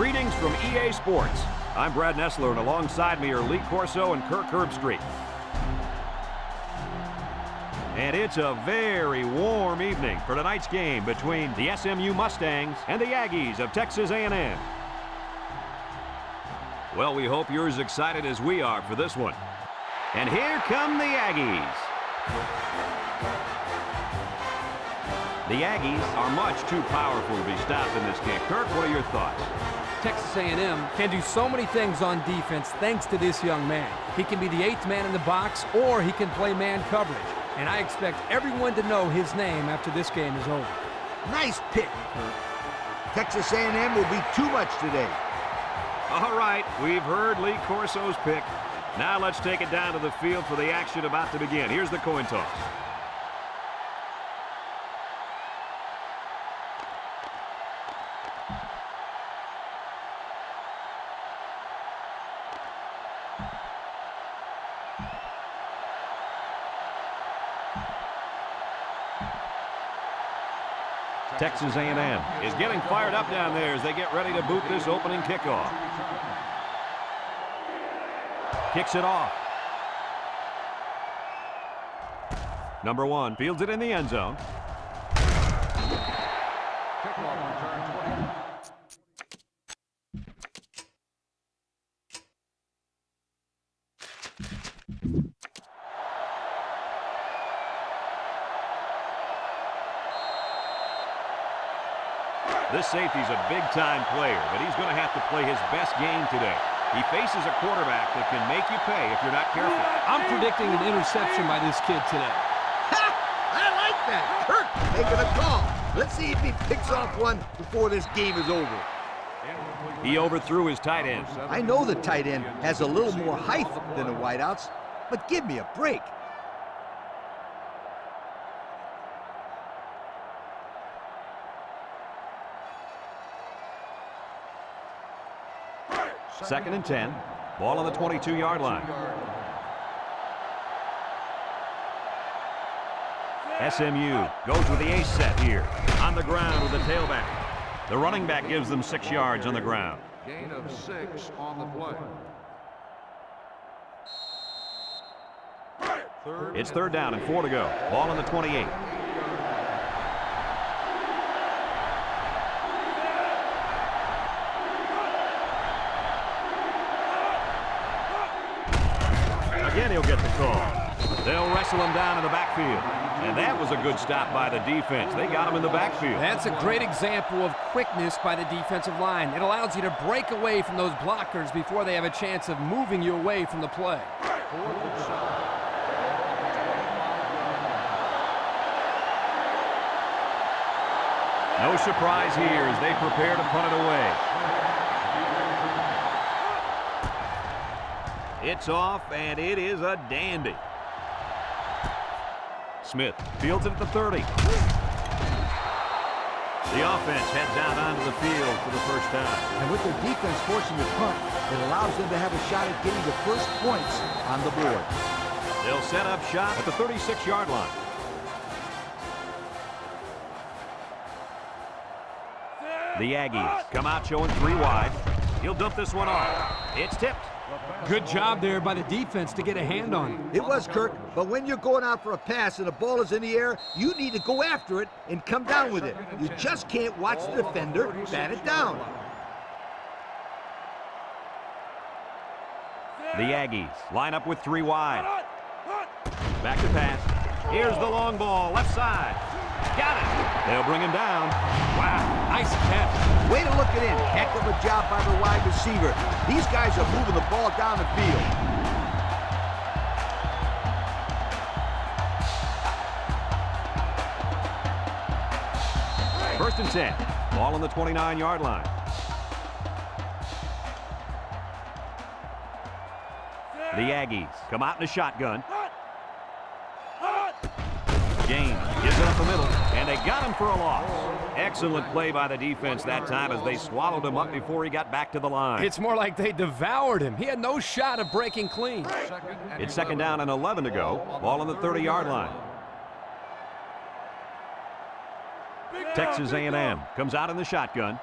Greetings from EA Sports. I'm Brad Nessler, and alongside me are Lee Corso and Kirk Herbstreit. And it's a very warm evening for tonight's game between the SMU Mustangs and the Aggies of Texas A&M. Well, we hope you're as excited as we are for this one. And here come the Aggies. The Aggies are much too powerful to be stopped in this game. Kirk, what are your thoughts? Texas A&M can do so many things on defense thanks to this young man. He can be the 8th man in the box, or he can play man coverage. And I expect everyone to know his name after this game is over. Nice pick, Kurt. Texas A&M will be too much today. All right, we've heard Lee Corso's pick. Now let's take it down to the field for the action about to begin. Here's the coin toss. Texas A&M is getting fired up down there as they get ready to boot this opening kickoff. Kicks it off. Number 1 fields it in the end zone. This safety's a big-time player, but he's going to have to play his best game today. He faces a quarterback that can make you pay if you're not careful. I'm predicting an interception by this kid today. Ha! I like that. Kirk making a call. Let's see if he picks off one before this game is over. He overthrew his tight end. I know the tight end has a little more height than the wideouts, but give me a break. Second and 10. Ball on the 22-yard line. SMU goes with the ace set here. On the ground with the tailback. The running back gives them 6 yards on the ground. Gain of 6 on the play. It's third down and 4 to go. Ball on the 28. Again, he'll get the call. They'll wrestle him down in the backfield. And that was a good stop by the defense. They got him in the backfield. That's a great example of quickness by the defensive line. It allows you to break away from those blockers before they have a chance of moving you away from the play. No surprise here as they prepare to punt it away. It's off, and it is a dandy. Smith fields it at the 30. The offense heads out onto the field for the first time. And with their defense forcing the punt, it allows them to have a shot at getting the first points on the board. They'll set up shop at the 36-yard line. The Aggies come out showing 3 wide. He'll dump this one off. It's tipped. Good job there by the defense to get a hand on it. It was, Kirk, but when you're going out for a pass and the ball is in the air, you need to go after it and come down with it. You just can't watch the defender bat it down. The Aggies line up with 3 wide. Back to pass. Here's the long ball, left side. Got it. They'll bring him down. Wow, nice catch. Way to look it in. Heck of a job by the wide receiver. These guys are moving the ball down the field. First and 10. Ball on the 29-yard line. The Aggies come out in a shotgun. Gaines gives it up the middle, and they got him for a loss. Excellent play by the defense that time as they swallowed him up before he got back to the line. It's more like they devoured him. He had no shot of breaking clean. It's second down and 11 to go. Ball on the 30-yard line. Texas A&M comes out in the shotgun.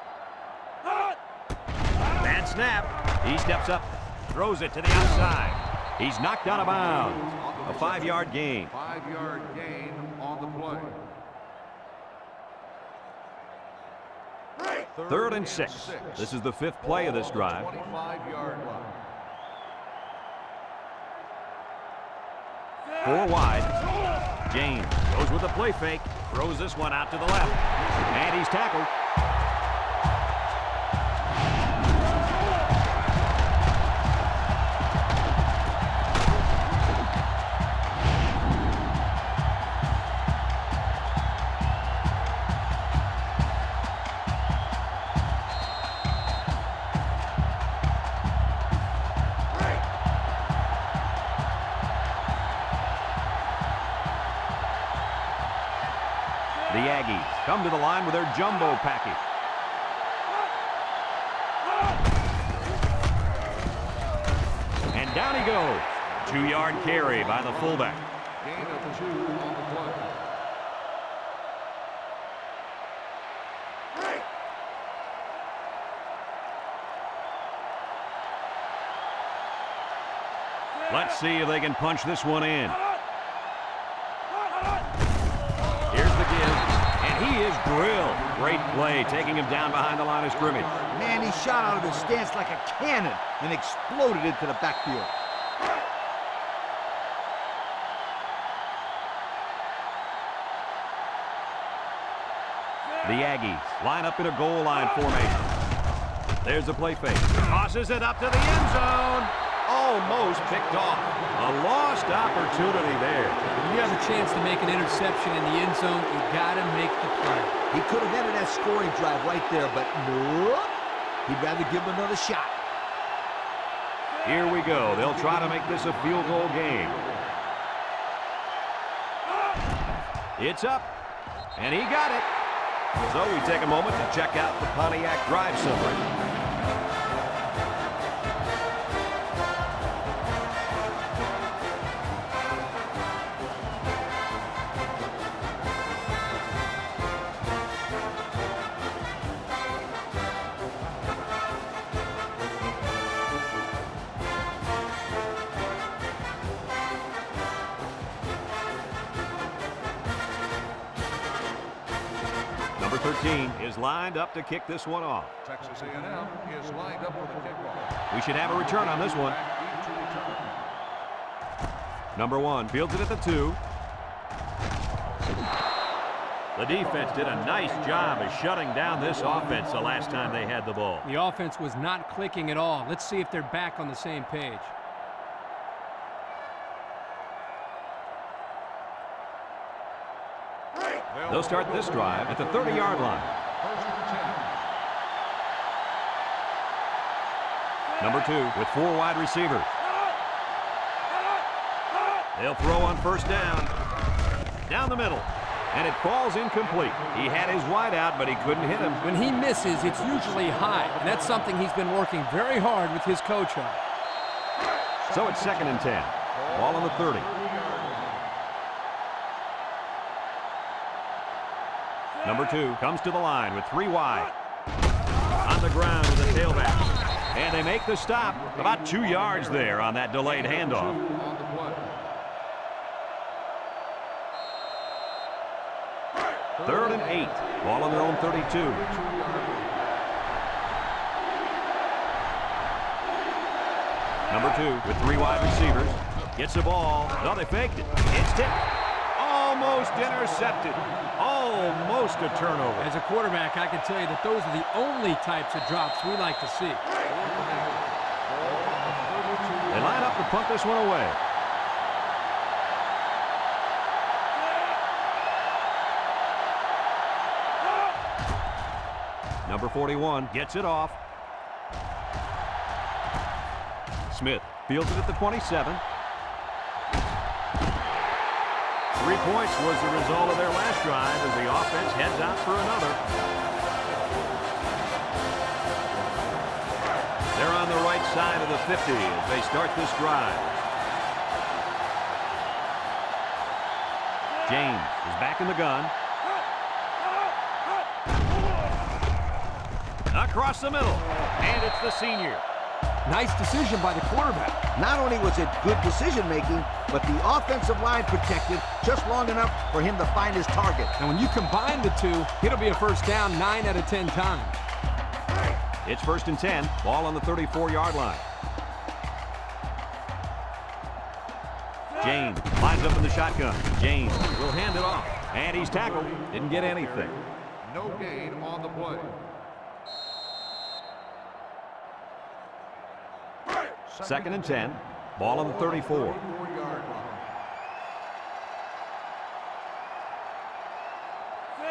Bad snap. He steps up, throws it to the outside. He's knocked out of bounds. A 5-yard gain. 5-yard gain on the play. 3rd and 6. This is the 5th play of this drive. 25-yard line. 4 wide. James goes with a play fake. Throws this one out to the left. And he's tackled. The Aggies come to the line with their jumbo package. And down he goes. 2-yard carry by the fullback. Gain of 2 on the play. Let's see if they can punch this one in. Here's the give, and he is drilled. Great play, taking him down behind the line of scrimmage. Man, he shot out of his stance like a cannon and exploded into the backfield. The Aggies line up in a goal line formation. There's a play fake. Tosses it up to the end zone. Almost picked off. A lost opportunity there. When you have a chance to make an interception in the end zone, you got to make the play. He could have ended that scoring drive right there, but nope. He'd rather give him another shot. Here we go. They'll try to make this a field goal game. It's up, and he got it. So we take a moment to check out the Pontiac drive summary. Number 13 is lined up to kick this one off. Texas A&M is lined up for the kickoff. We should have a return on this one. Back to return. Number 1 fields it at the 2. The defense did a nice job of shutting down this offense the last time they had the ball. The offense was not clicking at all. Let's see if they're back on the same page. They'll start this drive at the 30-yard line. First and 10. Number 2 with 4 wide receivers. They'll throw on first down. Down the middle. And it falls incomplete. He had his wide out, but he couldn't hit him. When he misses, it's usually high, and that's something he's been working very hard with his coach on. So it's 2nd and 10. Ball on the 30. Number 2 comes to the line with 3 wide. On the ground with the tailback. And they make the stop. About 2 yards there on that delayed handoff. On the play. 3rd and 8. Ball on their own 32. 2-yard line. Number 2 with 3 wide receivers. Gets the ball. No, they faked it. It's tipped. Almost intercepted. Almost a turnover. As a quarterback, I can tell you that those are the only types of drops we like to see. They line up to punt this one away. Number 41 gets it off. Smith fields it at the 27. 3 points was the result of their last drive as the offense heads out for another. They're on the right side of the 50 as they start this drive. James is back in the gun. across the middle. And it's the senior. Nice decision by the quarterback. Not only was it good decision-making, but the offensive line protected just long enough for him to find his target. And when you combine the two, it'll be a first down 9 out of 10 times. It's 1st and 10. Ball on the 34-yard line. James lines up in the shotgun. James will hand it off. And he's tackled. Didn't get anything. No gain on the play. 2nd and 10. Ball on the 34. 34-yard line.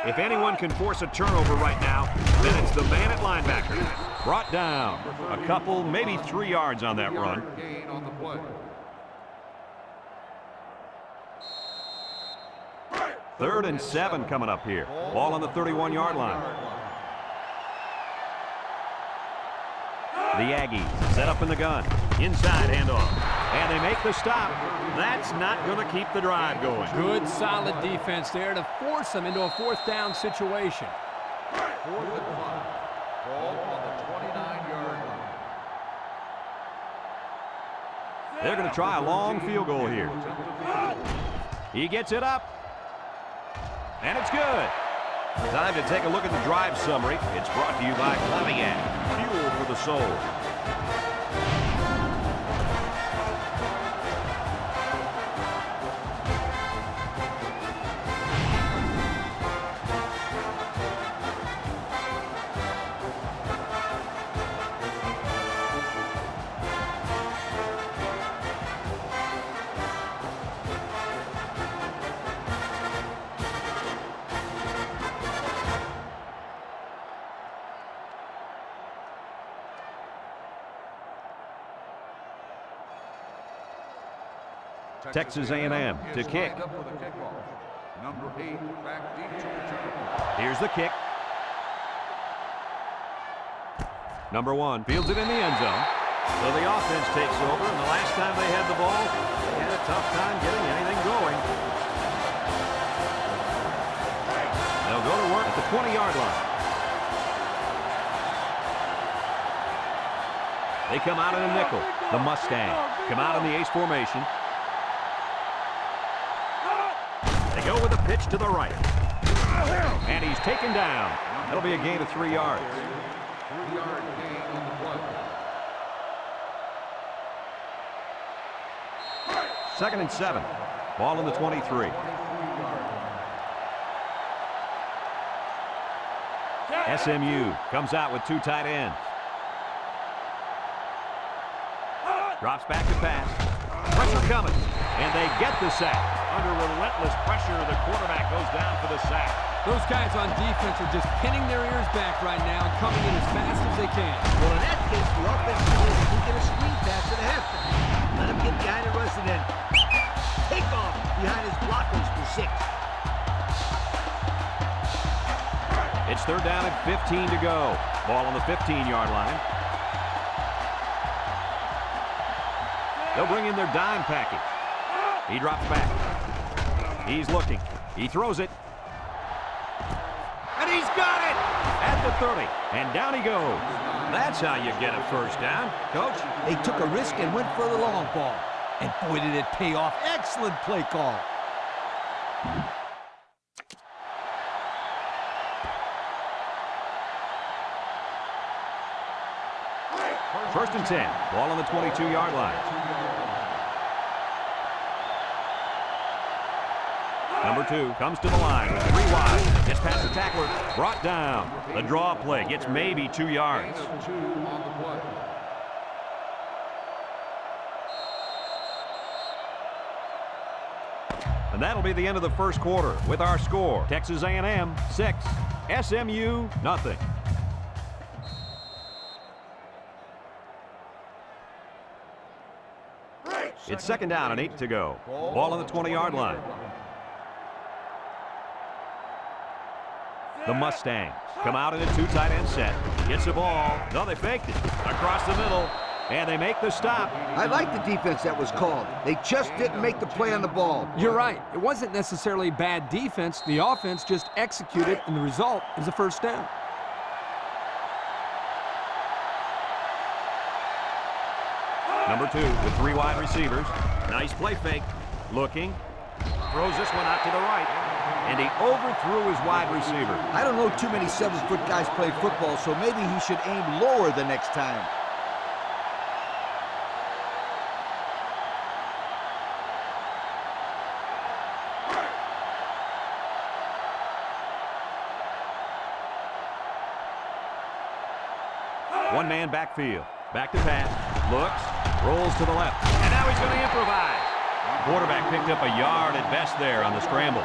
If anyone can force a turnover right now, then it's the man at linebacker. Brought down. A couple, maybe 3 yards on that run. Gain on the play. 3rd and 7 coming up here. Ball on the 31-yard line. The Aggies set up in the gun. Inside handoff. And they make the stop. That's not going to keep the drive going. Good, solid defense there to force them into a 4th down situation. 4th and 5. Ball on the 29-yard line. They're going to try a long field goal here. He gets it up. And it's good. Time to take a look at the drive summary. It's brought to you by Claviat, fuel for the soul. Texas A&M to kick. Lined up for the kickoff. Number 8 back deep to return. Here's the kick. Number 1 fields it in the end zone. So the offense takes over, and the last time they had the ball, they had a tough time getting anything going. They'll go to work at the 20-yard line. They come out in a nickel. The Mustangs come out in the ace formation. They go with a pitch to the right. And he's taken down. That'll be a gain of 3 yards. 3-yard gain on the play. 2nd and 7. Ball on the 23. SMU comes out with 2 tight ends. Drops back to pass. Pressure coming. And they get the sack. Under relentless pressure, the quarterback goes down for the sack. Those guys on defense are just pinning their ears back right now and coming in as fast as they can. Well, in that case, the offense can get a screen pass to the halfback. Let him get behind the rush and then take off behind his blockers for 6. It's 3rd down and 15 to go. Ball on the 15-yard line. They'll bring in their dime package. He drops back. He's looking. He throws it. And he's got it at the 30. And down he goes. That's how you get a first down, Coach. They took a risk and went for the long ball. And boy, did it pay off. Excellent play call. First and 10. Ball on the 22-yard line. Number 2 comes to the line with 3 wide. Gets past the tackler. Brought down. The draw play gets maybe 2 yards. 2 on the play. And that'll be the end of the first quarter with our score. Texas A&M 6, SMU nothing. It's 2nd down and 8 to go. Ball on the 20-yard line. The Mustangs come out in a 2 tight end set. Gets the ball. No, they faked it. Across the middle. And they make the stop. I like the defense that was called. They just didn't make the play on the ball. You're right. It wasn't necessarily bad defense. The offense just executed, and the result is a first down. Number 2 with 3 wide receivers. Nice play fake. Looking. Throws this one out to the right. And he overthrew his wide receiver. I don't know too many 7-foot guys play football, so maybe he should aim lower the next time. One man backfield. Back to pass. Looks. Rolls to the left. And now he's going to improvise. Quarterback picked up a yard at best there on the scramble.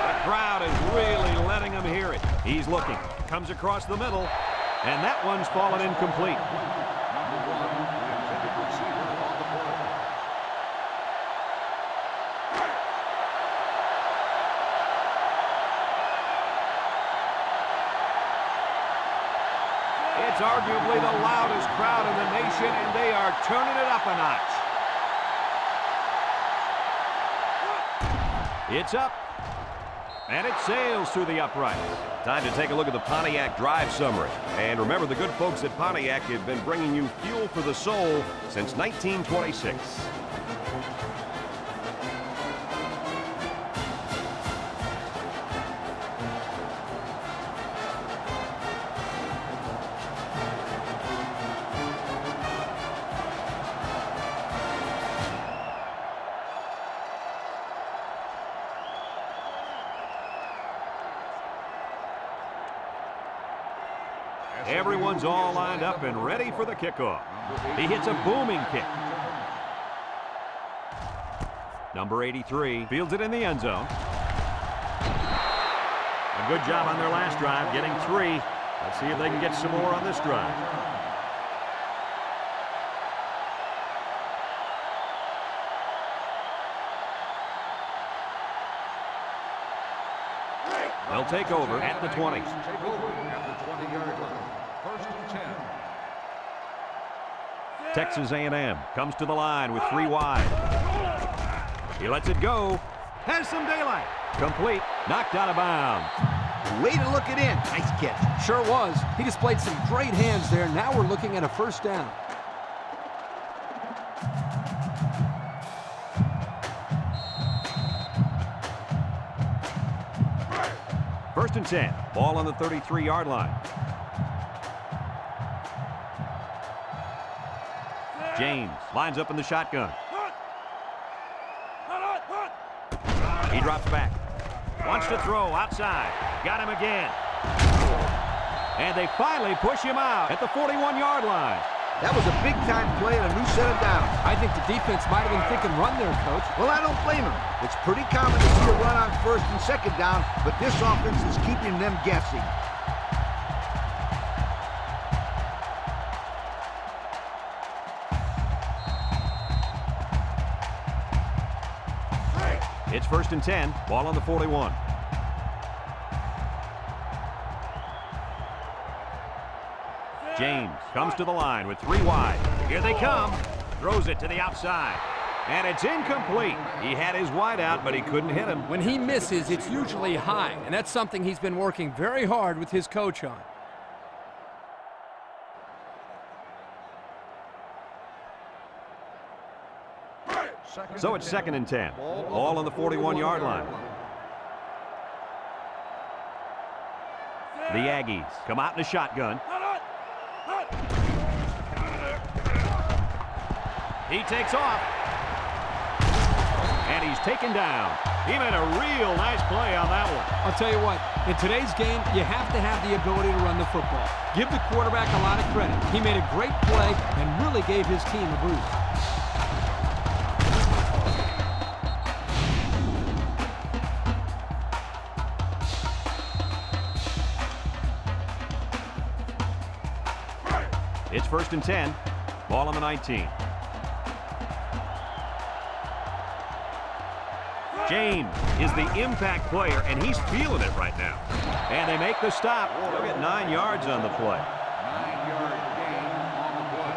The crowd is really letting him hear it. He's looking. Comes across the middle. And that one's fallen incomplete. It's arguably the loudest crowd in the nation, and they are turning it up a notch. It's up, and it sails through the uprights. Time to take a look at the Pontiac drive summary. And remember, the good folks at Pontiac have been bringing you fuel for the soul since 1926. Everyone's all lined up and ready for the kickoff. He hits a booming kick. Number 83 fields it in the end zone. A good job on their last drive, getting 3. Let's see if they can get some more on this drive. They'll take over at the 20. Take over at the 20-yard line. First and 10. Texas A&M comes to the line with 3 wide. He lets it go. Has some daylight. Complete. Knocked out of bounds. Way to look it in. Nice catch. Sure was. He displayed some great hands there. Now we're looking at a first down. First and 10. Ball on the 33-yard line. James lines up in the shotgun. He drops back. Wants to throw outside. Got him again. And they finally push him out at the 41-yard line. That was a big-time play and a new set of downs. I think the defense might have been thinking run there, Coach. Well, I don't blame him. It's pretty common to see a run on first and second down, but this offense is keeping them guessing. It's first and 10. Ball on the 41. James comes to the line with 3 wide. Here they come. Throws it to the outside. And it's incomplete. He had his wide out, but he couldn't hit him. When he misses, it's usually high, and that's something he's been working very hard with his coach on. So it's second and 10. Ball on the 41-yard line. The Aggies come out in a shotgun. He takes off. And he's taken down. He made a real nice play on that one. I'll tell you what, in today's game, you have to have the ability to run the football. Give the quarterback a lot of credit. He made a great play and really gave his team a boost. It's first and 10. Ball on the 19. James is the impact player, and he's feeling it right now. And they make the stop. They'll get 9 yards on the play. 9-yard gain on the play.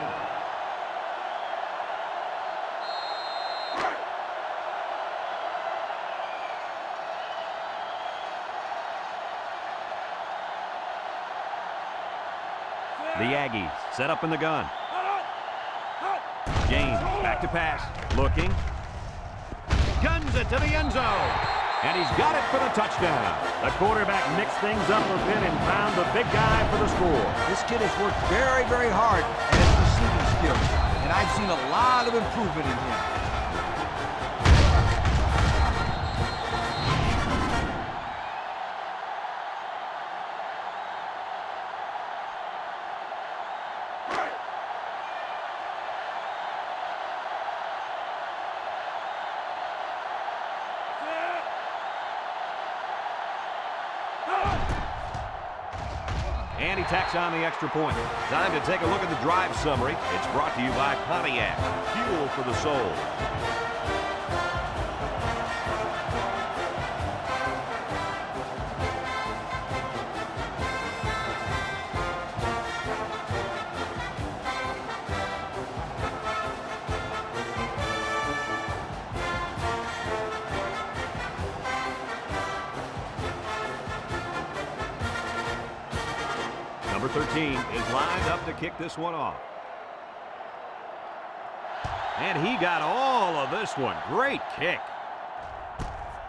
The Aggies set up in the gun. James back to pass. Looking. Guns it to the end zone. And he's got it for the touchdown. The quarterback mixed things up a bit and found the big guy for the score. This kid has worked very, very hard at his receiving skills, and I've seen a lot of improvement in him. And he tacks on the extra point. Time to take a look at the drive summary. It's brought to you by Pontiac. Fuel for the soul. Number 13 is lined up to kick this one off. And he got all of this one. Great kick.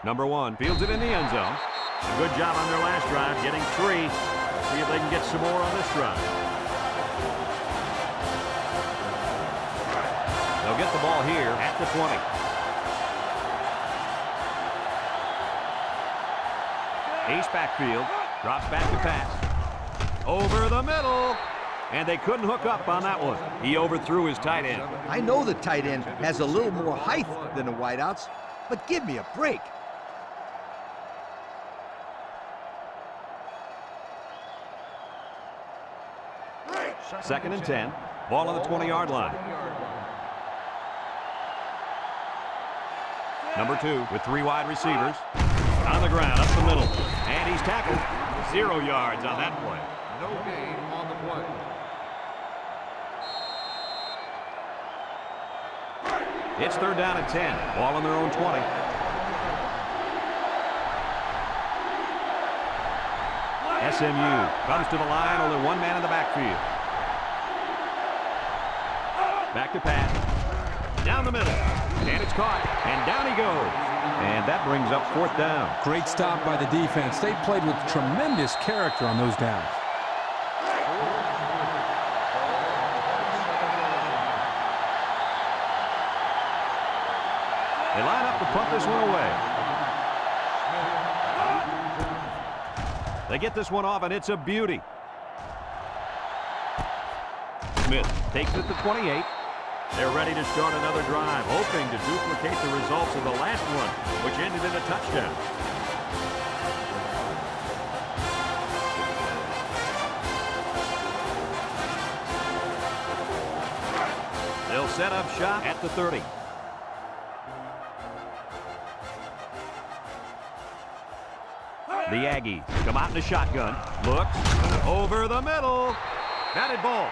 Number 1 fields it in the end zone. A good job on their last drive, getting 3. Let's see if they can get some more on this drive. They'll get the ball here at the 20. Ace backfield, drops back to pass. Over the middle. And they couldn't hook up on that one. He overthrew his tight end. I know the tight end has a little more height than the wideouts, but give me a break. Second and 10. Ball on the 20-yard line. Number 2 with 3 wide receivers. On the ground, up the middle. And he's tackled. 0 yards on that play. No gain on the play. It's third down and 10. Ball on their own 20. SMU comes to the line. Only 1 man in the backfield. Back to pass. Down the middle. And it's caught. And down he goes. And that brings up 4th down. Great stop by the defense. They played with tremendous character on those downs. They line up to punt this one away. They get this one off, and it's a beauty. Smith takes it to 28. They're ready to start another drive, hoping to duplicate the results of the last one, which ended in a touchdown. They'll set up shop at the 30. The Aggies come out in the shotgun. Looks over the middle. Batted ball.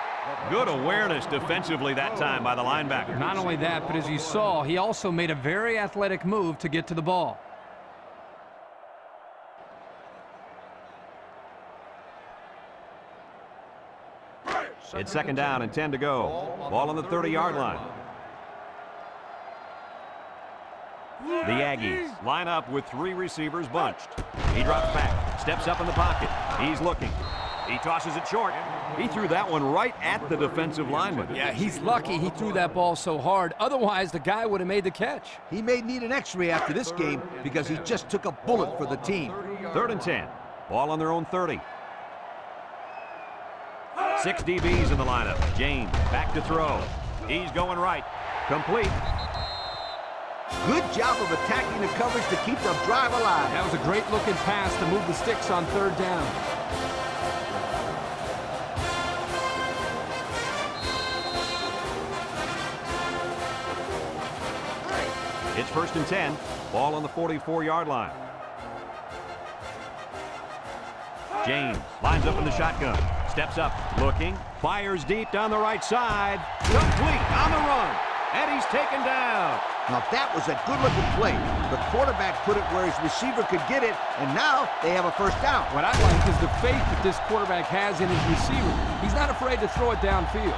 Good awareness defensively that time by the linebacker. Not only that, but as you saw, he also made a very athletic move to get to the ball. It's second down and 10 to go. Ball on the 30-yard line. The Aggies line up with 3 receivers bunched. He drops back, steps up in the pocket. He's looking. He tosses it short. He threw that one right at the defensive lineman. Yeah, he's lucky he threw that ball so hard. Otherwise, the guy would have made the catch. He may need an X-ray after this game because he just took a bullet for the team. Third and 10. Ball on their own 30. 6 DBs in the lineup. James back to throw. He's going right. Complete. Good job of attacking the coverage to keep the drive alive. That was a great-looking pass to move the sticks on third down. It's first and 10. Ball on the 44-yard line. James lines up in the shotgun. Steps up, looking. Fires deep down the right side. Complete on the run. And he's taken down. Now that was a good-looking play. The quarterback put it where his receiver could get it, and now they have a first down. What I like is the faith that this quarterback has in his receiver. He's not afraid to throw it downfield.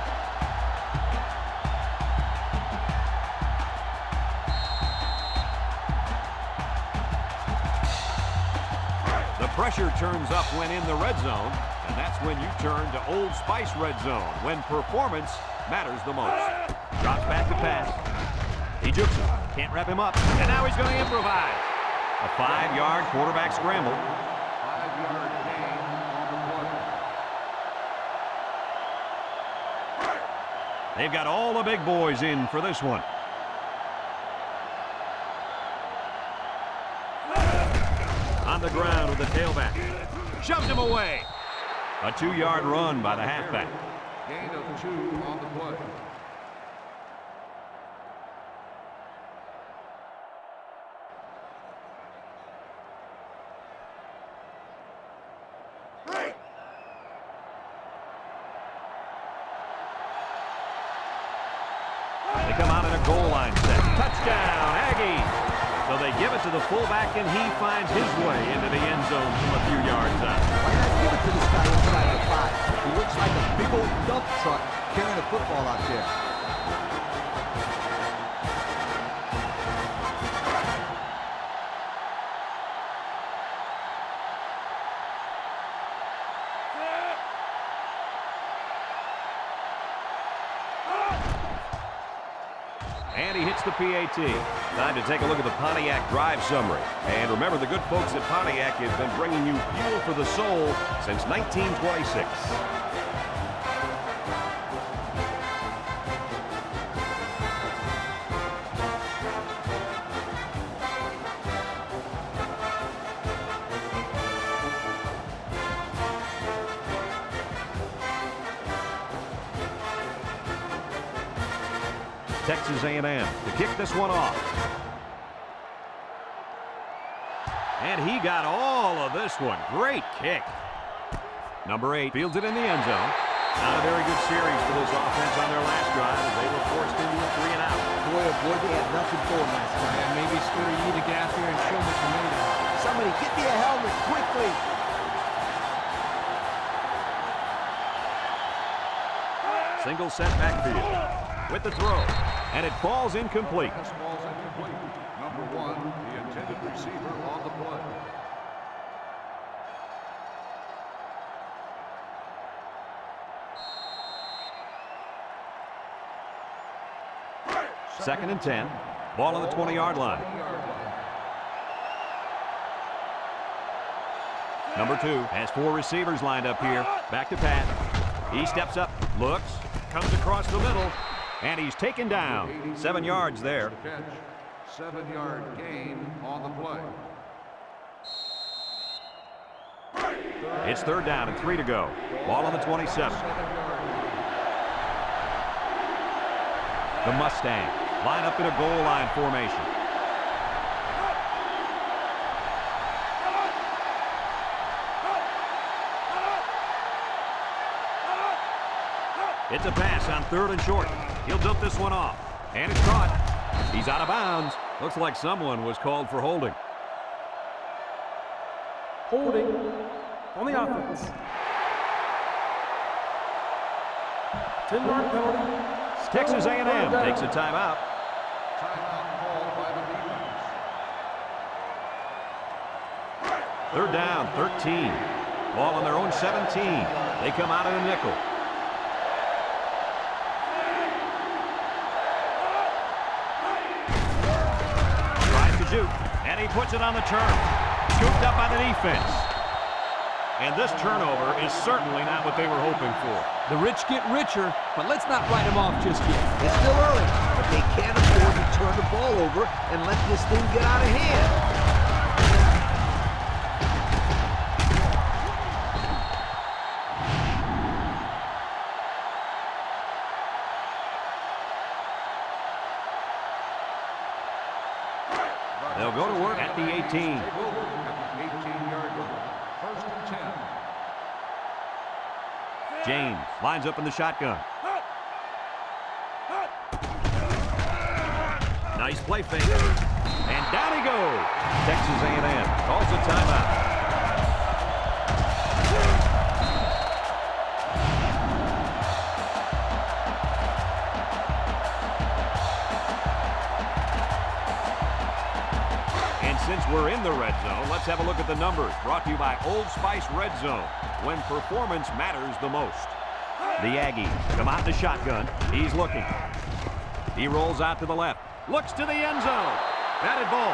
The pressure turns up when in the red zone, and that's when you turn to Old Spice red zone, when performance matters the most. Drops back to pass. He jukes him. Can't wrap him up. And now he's going to improvise. A 5-yard quarterback scramble. 5-yard gain on the play. They've got all the big boys in for this one. On the ground with the tailback. Shoves him away. A 2-yard run by the halfback. Gain of 2 on the play. They come out in a goal line set. Touchdown, Aggies! So they give it to the fullback, and he finds his way into the end zone from a few yards out. Why not give it to this guy inside the 5? He looks like a big old dump truck carrying a football out there. And he hits the PAT. Time to take a look at the Pontiac drive summary. And remember, the good folks at Pontiac have been bringing you fuel for the soul since 1926. Texas A&M to kick this one off. And he got all of this one. Great kick. Number 8 fields it in the end zone. Not a very good series for this offense on their last drive as they were forced into a 3 and out. Boy, oh boy, they had nothing for him last time. And maybe Scooter, you need to get out there and show what you're made of. Somebody get me a helmet quickly. Single set backfield with the throw. And it falls incomplete. This ball's incomplete. Number 1, the intended receiver on the play. Second and 10. Ball on the 20-yard line. Number 2 has 4 receivers lined up here. Back to Pat. He steps up, looks, comes across the middle, and he's taken down. 7 yards there. 7-yard gain on the play. It's third down and 3 to go. Ball on the 27. The Mustang line up in a goal line formation. It's a pass on 3rd and short. He'll dump this one off. And it's caught. He's out of bounds. Looks like someone was called for holding. Holding on the offense. 10-yard penalty. Texas A&M takes a timeout. Timeout called by the defense. Third down, 13. Ball on their own 17. They come out in a nickel. Tries to juke, and he puts it on the turn. Scooped up by the defense. And this turnover is certainly not what they were hoping for. The rich get richer, but let's not write them off just yet. It's still early, but they can't afford to turn the ball over and let this thing get out of hand. They'll go to work at the 18. 18-yard line. First and 10. James lines up in the shotgun. Nice play fake. And down he goes. Texas A&M calls a timeout. And since we're in the red zone, let's have a look at the numbers. Brought to you by Old Spice Red Zone, when performance matters the most. The Aggies come out in the shotgun. He's looking. He rolls out to the left. Looks to the end zone. Batted ball.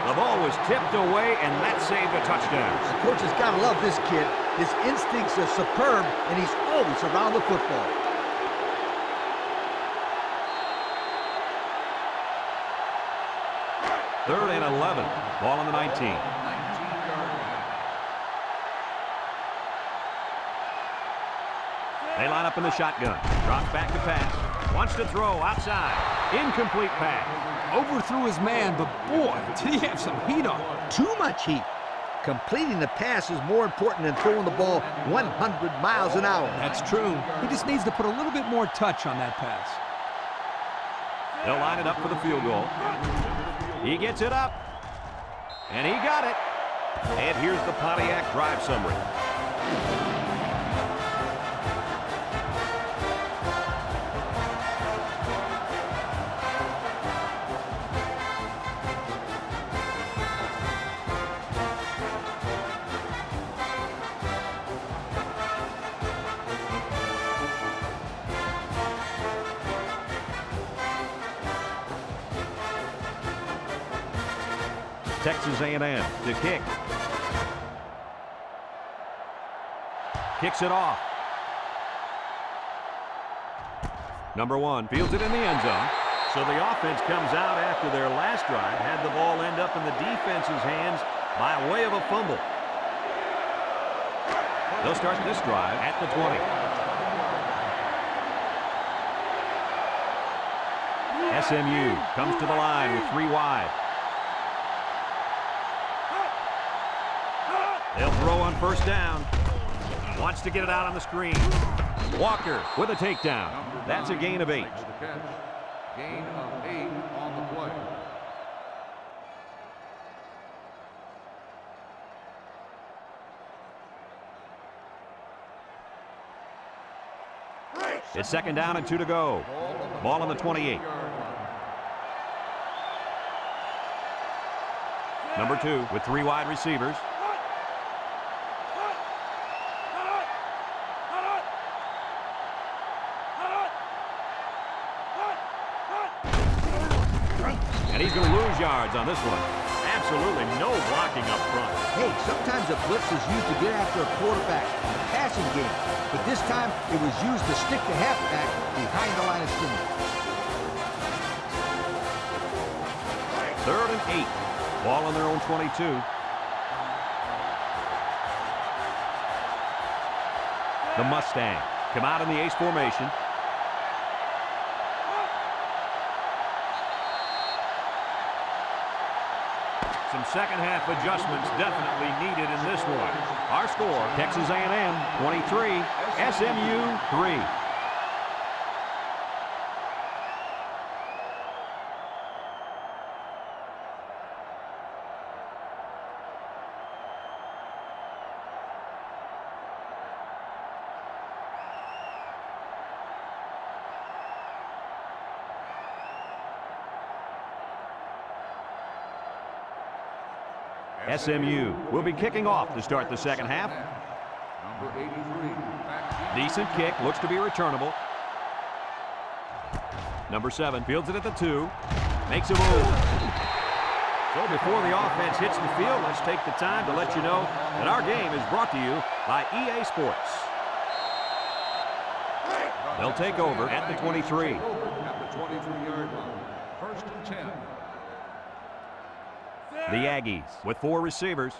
The ball was tipped away, and that saved a touchdown. The coach has got to love this kid. His instincts are superb, and he's always around the football. Third and 11. Ball on the 19. They line up in the shotgun. Drops back to pass. Wants to throw outside. Incomplete pass. Overthrew his man, but boy, did he have some heat on him. Too much heat. Completing the pass is more important than throwing the ball 100 miles an hour. That's true. He just needs to put a little bit more touch on that pass. They'll line it up for the field goal. He gets it up. And he got it. And here's the Pontiac drive summary. Texas A&M to kick. Kicks it off. Number 1 fields it in the end zone. So the offense comes out after their last drive, had the ball end up in the defense's hands by way of a fumble. They'll start this drive at the 20. SMU comes to the line with 3 wide. They'll throw on first down. Wants to get it out on the screen. Walker with a takedown. That's a gain of 8. Gain of 8 on the play. It's second down and 2 to go. Ball on the 28. Number 2 with 3 wide receivers. And he's going to lose yards on this one. Absolutely no blocking up front. Hey, sometimes a blitz is used to get after a quarterback in a passing game, but this time it was used to stick the halfback behind the line of scrimmage. Third and 8. Ball on their own 22. The Mustangs come out in the ace formation. Some second-half adjustments definitely needed in this one. Our score, Texas A&M 23, SMU 3. SMU will be kicking off to start the second half. Number 83. Decent kick, looks to be returnable. Number 7 fields it at the 2, makes a move. So before the offense hits the field, let's take the time to let you know that our game is brought to you by EA Sports. They'll take over at the 23. At the 23-yard line. First and 10. The Aggies with 4 receivers.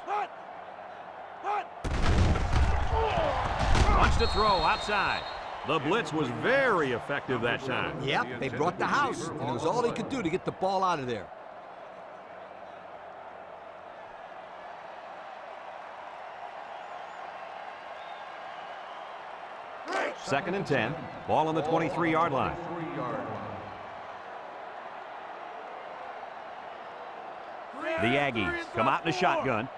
Wants to throw outside. The blitz was very effective that time. Yep, they brought the house, and it was all he could do to get the ball out of there. Second and 10. Ball on the 23-yard line. The Aggies come out in a shotgun.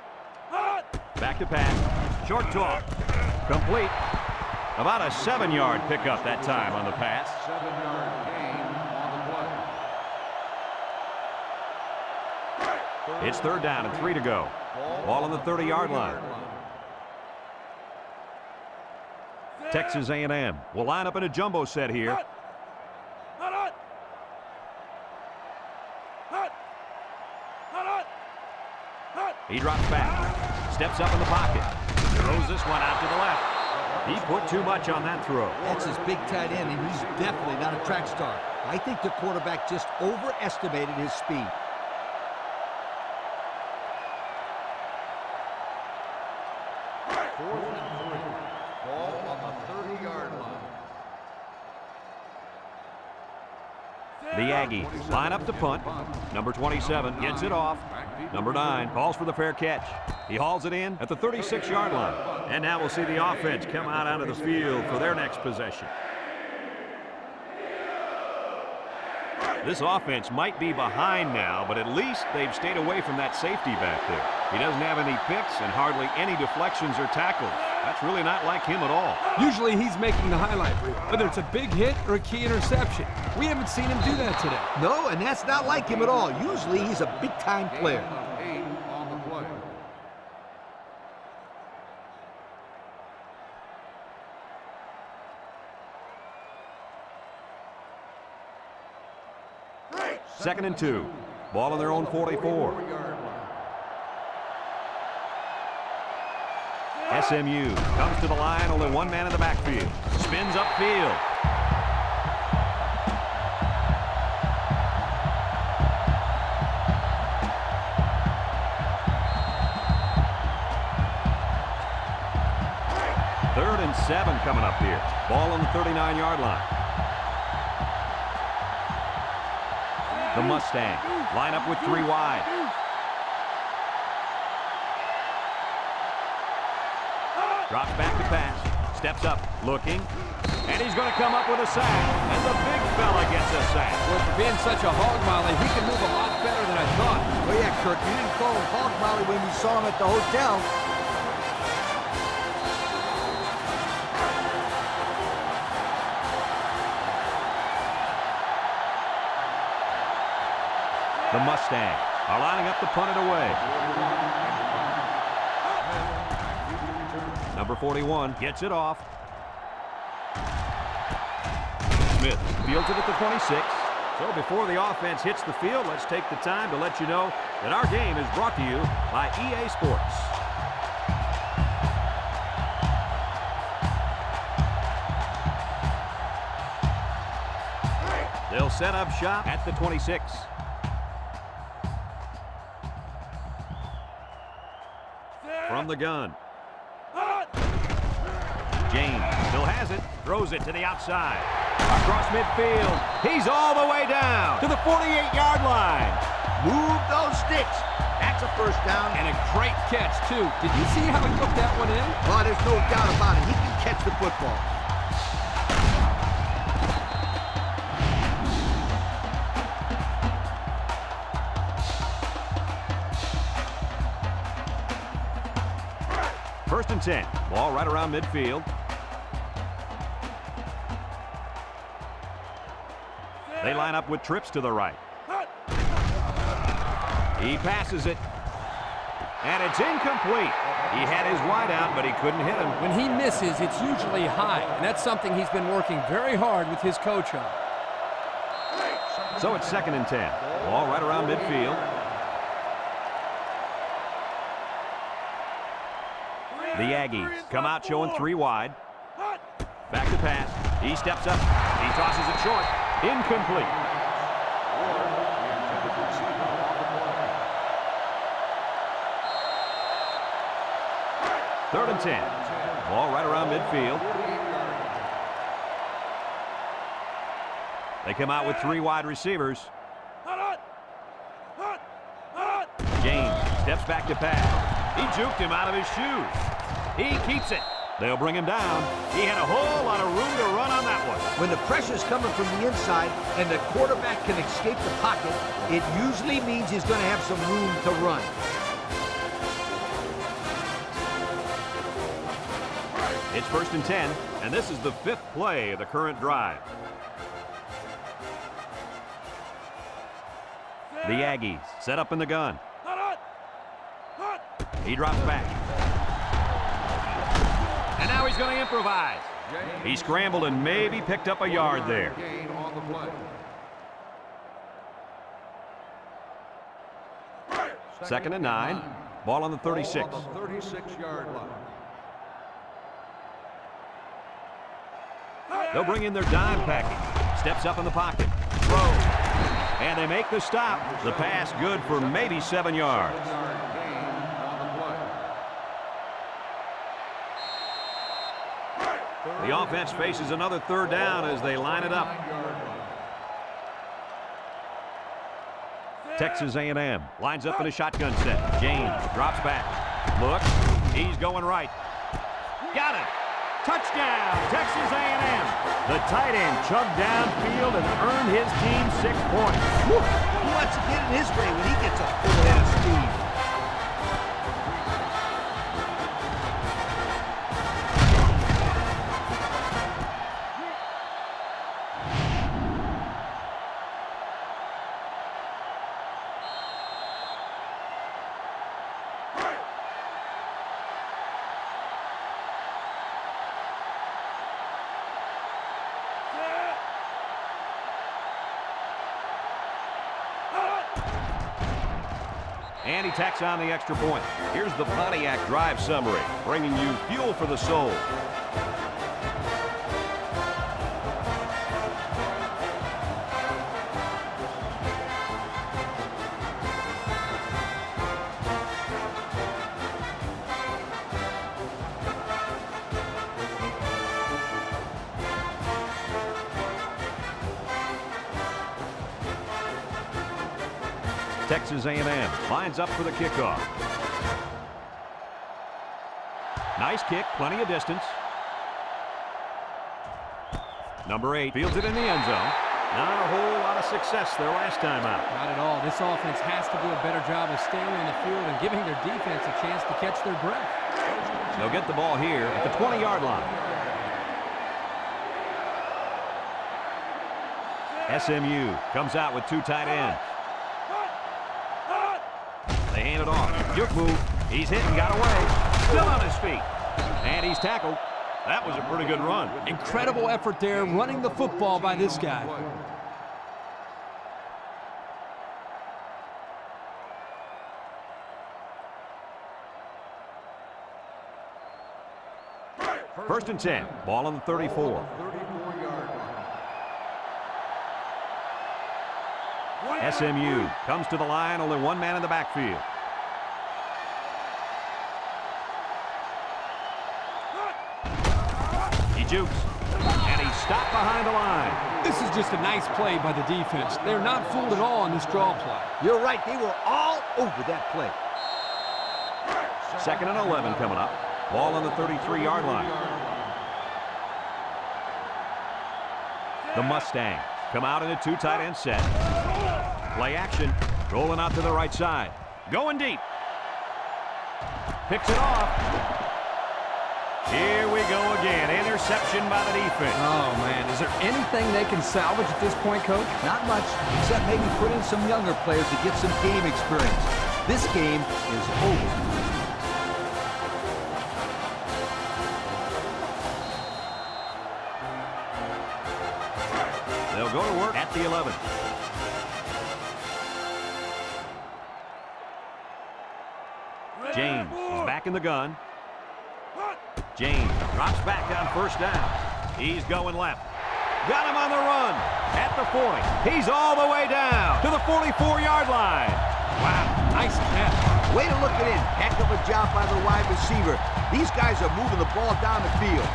Back to pass. Short toss. Complete. About a 7-yard pickup that time on the pass. 7-yard gain on the play. It's 3rd down and 3 to go. Ball on the 30-yard line. Texas A&M will line up in a jumbo set here. He drops back, steps up in the pocket, throws this one out to the left. He put too much on that throw. That's his big tight end, and he's definitely not a track star. I think the quarterback just overestimated his speed. Fourth and 3. Ball on the 30-yard line. The Aggies line up to punt. Number 27 gets it off. Number 9 calls for the fair catch. He hauls it in at the 36-yard line. And now we'll see the offense come out onto the field for their next possession. This offense might be behind now, but at least they've stayed away from that safety back there. He doesn't have any picks and hardly any deflections or tackles. That's really not like him at all. Usually he's making the highlight reel, whether it's a big hit or a key interception. We haven't seen him do that today. No, and that's not like him at all. Usually he's a big-time player. Gain of 8 on the play. Second and 2. Ball on their own 44. SMU comes to the line, only one man in the backfield. Spins upfield. Third and 7 coming up here. Ball on the 39-yard line. The Mustang line up with 3 wide. Drops back to pass. Steps up, looking. And he's going to come up with a sack. And the big fella gets a sack. Well, for being such a hog molly, he can move a lot better than I thought. Oh, yeah, Kirk, you didn't call him Hog Molly when we saw him at the hotel. The Mustang are lining up to punt it away. Number 41 gets it off. Smith fields it at the 26. So before the offense hits the field, let's take the time to let you know that our game is brought to you by EA Sports. They'll set up shop at the 26. From the gun. James still has it. Throws it to the outside. Across midfield. He's all the way down to the 48-yard line. Move those sticks. That's a first down. And a great catch, too. Did you see how he took that one in? Oh, there's no doubt about it. He can catch the football. First and 10. Ball right around midfield. They line up with trips to the right. He passes it. And it's incomplete. He had his wide out, but he couldn't hit him. When he misses, it's usually high, and that's something he's been working very hard with his coach on. So it's second and 10. Ball right around midfield. The Aggies come out showing 3 wide. Back to pass. He steps up. He tosses it short. Incomplete. Third and 10. Ball right around midfield. They come out with 3 wide receivers. James steps back to pass. He juked him out of his shoes. He keeps it. They'll bring him down. He had a whole lot of room to run on that one. When the pressure's coming from the inside and the quarterback can escape the pocket, it usually means he's going to have some room to run. It's 1st and 10, and this is the 5th play of the current drive. The Aggies set up in the gun. He drops back. And now he's going to improvise. He scrambled and maybe picked up a yard there. Gain on the play. 2nd and 9. Ball on the 36. Ball on the 36-yard line. They'll bring in their dime package. Steps up in the pocket. Throws. And they make the stop. The pass good for maybe 7 yards. The offense faces another 3rd down as they line it up. Texas A&M lines up in a shotgun set. James drops back. Looks. He's going right. Got it. Touchdown, Texas A&M. The tight end chugged downfield and earned his team 6 points. Woo. He wants to get in his way when he gets a full head of steam. And he tacks on the extra point. Here's the Pontiac drive summary, bringing you fuel for the soul. Texas A&M lines up for the kickoff. Nice kick, plenty of distance. Number 8 fields it in the end zone. Not a whole lot of success their last time out. Not at all. This offense has to do a better job of staying on the field and giving their defense a chance to catch their breath. They'll get the ball here at the 20-yard line. SMU comes out with 2 tight ends. They hand it off. Juke move. He's hit and got away. Still on his feet. And he's tackled. That was a pretty good run. Incredible effort there running the football by this guy. First and 10. Ball on the 34. SMU comes to the line, only 1 man in the backfield. He jukes, and he's stopped behind the line. This is just a nice play by the defense. They're not fooled at all on this draw play. You're right. They were all over that play. 2nd and 11 coming up. Ball on the 33-yard line. The Mustangs come out in a 2 tight end set. Play action. Rolling out to the right side. Going deep. Picks it off. Here we go again. Interception by the defense. Oh, man. Is there anything they can salvage at this point, Coach? Not much, except maybe put in some younger players to get some game experience. This game is over. They'll go to work at the 11. James is back in the gun. James drops back on 1st down. He's going left. Got him on the run at the 40. He's all the way down to the 44-yard line. Wow, nice catch. Way to look it in. Heck of a job by the wide receiver. These guys are moving the ball down the field.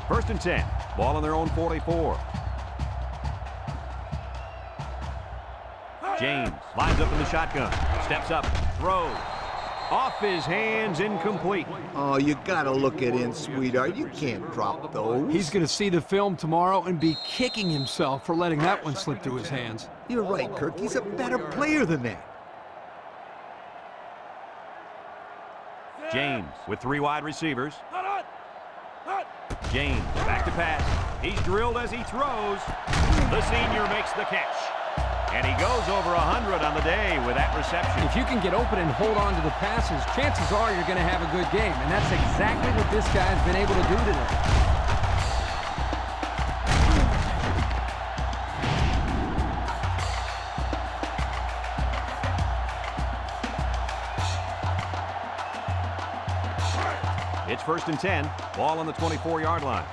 First and 10. Ball on their own 44. James lines up in the shotgun. Steps up. Throws. Off his hands, incomplete. Oh, you gotta look it in, sweetheart. You can't drop those. He's going to see the film tomorrow and be kicking himself for letting that one slip through his hands. You're right, Kirk. He's a better player than that. James with 3 wide receivers. James back to pass. He's drilled as he throws. The senior makes the catch. And he goes over 100 on the day with that reception. If you can get open and hold on to the passes, chances are you're going to have a good game. And that's exactly what this guy's been able to do today. It's first and 10. Ball on the 24-yard line.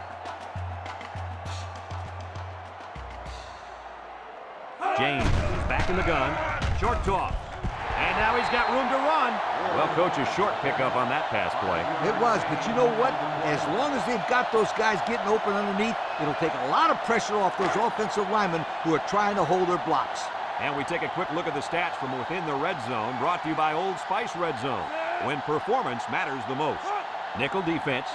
James is back in the gun. Short toss. And now he's got room to run. Well, coach, a short pickup on that pass play. It was, but you know what? As long as they've got those guys getting open underneath, it'll take a lot of pressure off those offensive linemen who are trying to hold their blocks. And we take a quick look at the stats from within the red zone, brought to you by Old Spice Red Zone, when performance matters the most. Nickel defense.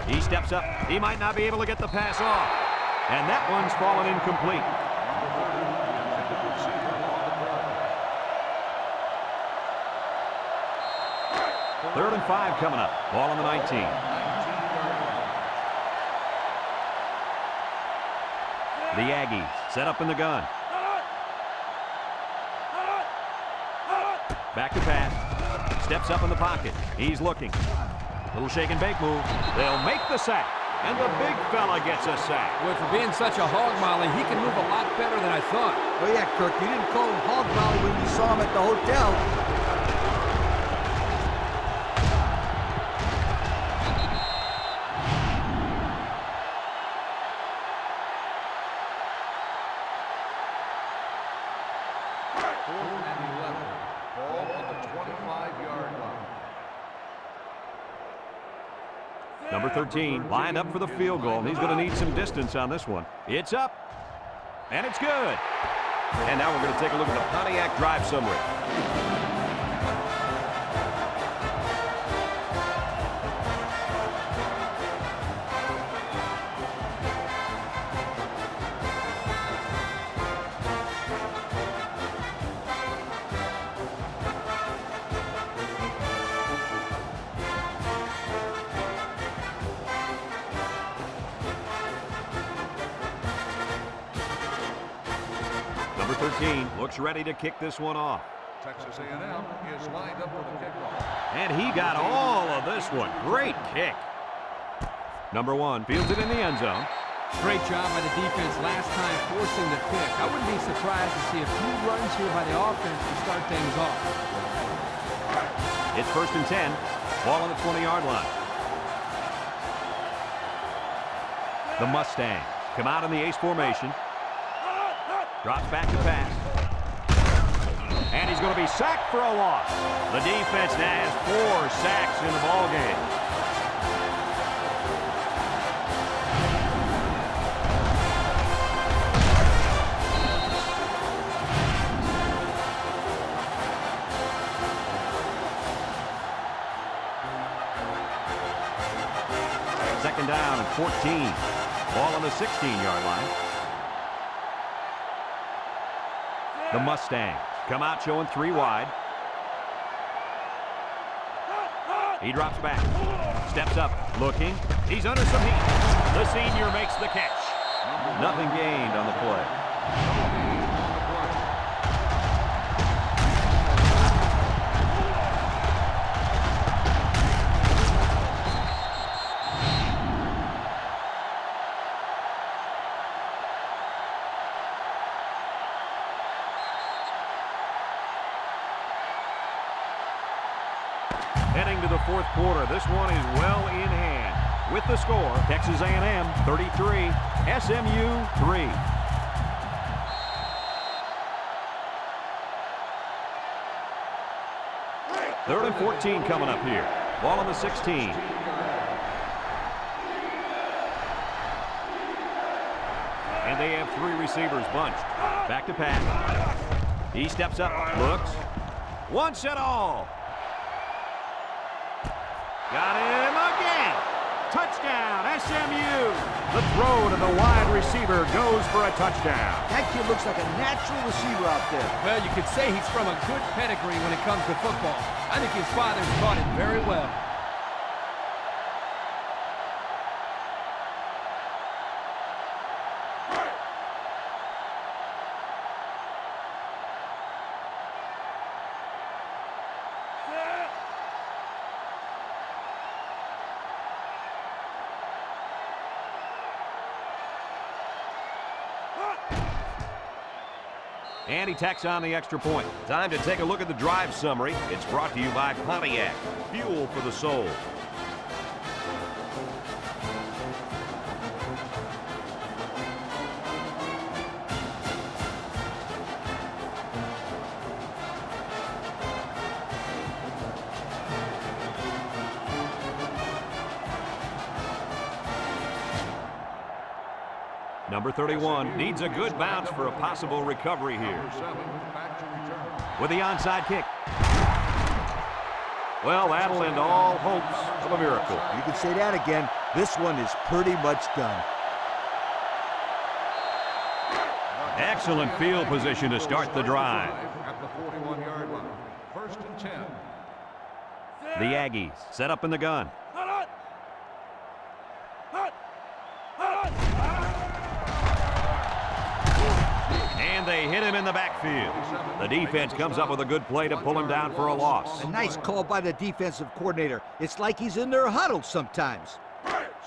He steps up. He might not be able to get the pass off. And that one's fallen incomplete. Third and 5 coming up. Ball on the 19. The Aggies set up in the gun. Back to pass. Steps up in the pocket. He's looking. Little shake and bake move. They'll make the sack. And the big fella gets a sack. Boy, for being such a hog molly, he can move a lot better than I thought. Oh, yeah, Kirk, you didn't call him hog molly when you saw him at the hotel. Number 13 lined up for the field goal. He's going to need some distance on this one. It's up. And it's good. And now we're going to take a look at the Pontiac drive summary. Number 13 looks ready to kick this one off. Texas A&M is lined up for the kickoff. And he got all of this one. Great kick. Number 1 fields it in the end zone. Great job by the defense last time forcing the pick. I wouldn't be surprised to see a few runs here by the offense to start things off. It's first and 10. Ball on the 20-yard line. The Mustangs come out in the ace formation. Drops back to pass. And he's going to be sacked for a loss. The defense now has 4 sacks in the ballgame. Second down and 14. Ball on the 16-yard line. The Mustangs come out showing 3 wide. He drops back. Steps up. Looking. He's under some heat. The senior makes the catch. Nothing gained on the play. Heading to the fourth quarter, this one is well in hand. With the score, Texas A&M 33, SMU 3. 3rd and 14 coming up here. Ball on the 16. And they have 3 receivers bunched. Back to pass. He steps up, looks. Once and all. Got him again. Touchdown, SMU. The throw to the wide receiver goes for a touchdown. That kid looks like a natural receiver out there. Well, you could say he's from a good pedigree when it comes to football. I think his father taught him very well. And he tacks on the extra point. Time to take a look at the drive summary. It's brought to you by Pontiac. Fuel for the soul. Number 31 needs a good bounce for a possible recovery here. With the onside kick. Well, that'll end all hopes of a miracle. You can say that again. This one is pretty much done. Excellent field position to start the drive. At the 41-yard line. 1st and 10. The Aggies set up in the gun. And they hit him in the backfield. The defense comes up with a good play to pull him down for a loss. A nice call by the defensive coordinator. It's like he's in their huddle sometimes.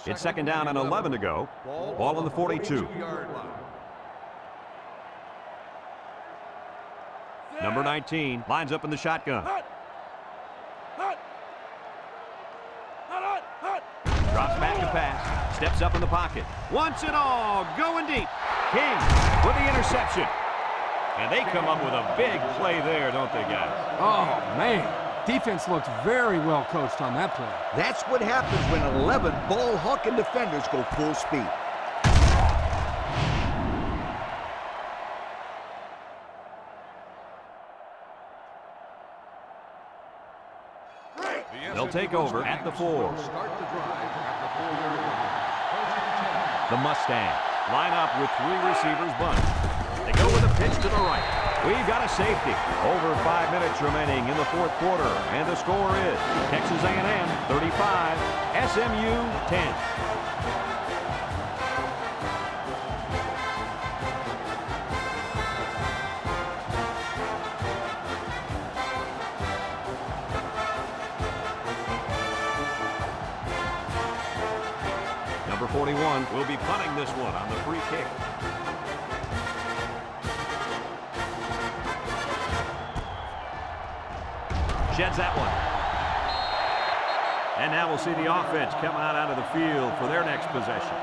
It's 2nd down and 11 to go. Ball on the 42. Number 19 lines up in the shotgun. Drops back to pass. Steps up in the pocket. Once and all, going deep. King with the interception. And they come up with a big play there, don't they, guys? Oh, man. Defense looked very well coached on that play. That's what happens when 11 ball-hawking defenders go full speed. They'll take over at the 4. The Mustangs line up with 3 receivers bunched. They go with a pitch to the right. We've got a safety. Over 5 minutes remaining in the 4th quarter. And the score is Texas A&M 35, SMU 10. Number 41 will be punting this one on the free kick. Sheds that one. And now we'll see the offense come out onto the field for their next possession.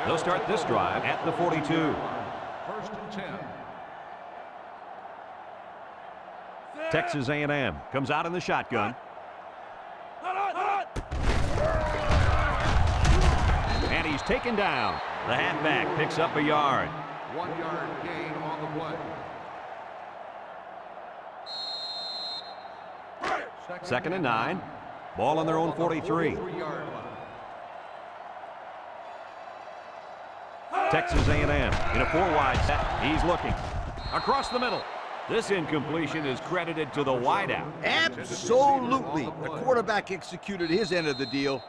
They'll start this drive at the 42. 1st and 10. Texas A&M comes out in the shotgun. And he's taken down. The halfback picks up a yard. 1-yard gain on the play. 2nd and 9. Ball on their own 43. 3-yard line. Texas A&M in a 4-wide set. He's looking. Across the middle. This incompletion is credited to the wideout. Absolutely. The quarterback executed his end of the deal.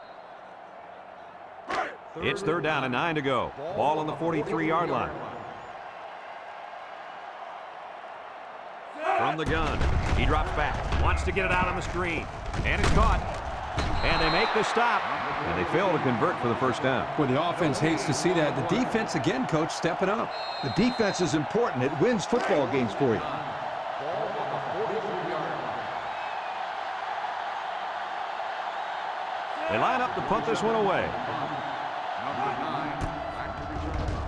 It's 3rd down and 9 to go. Ball on the 43-yard line. From the gun. He drops back. Wants to get it out on the screen. And it's caught. And they make the stop. And they fail to convert for the 1st down. Well, the offense hates to see that. The defense, again, coach, stepping up. The defense is important. It wins football games for you. They line up to punt this one away.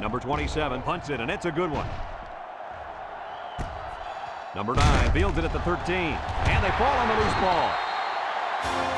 Number 27 punts it, and it's a good one. Number 9 fields it at the 13. And they fall on the loose ball.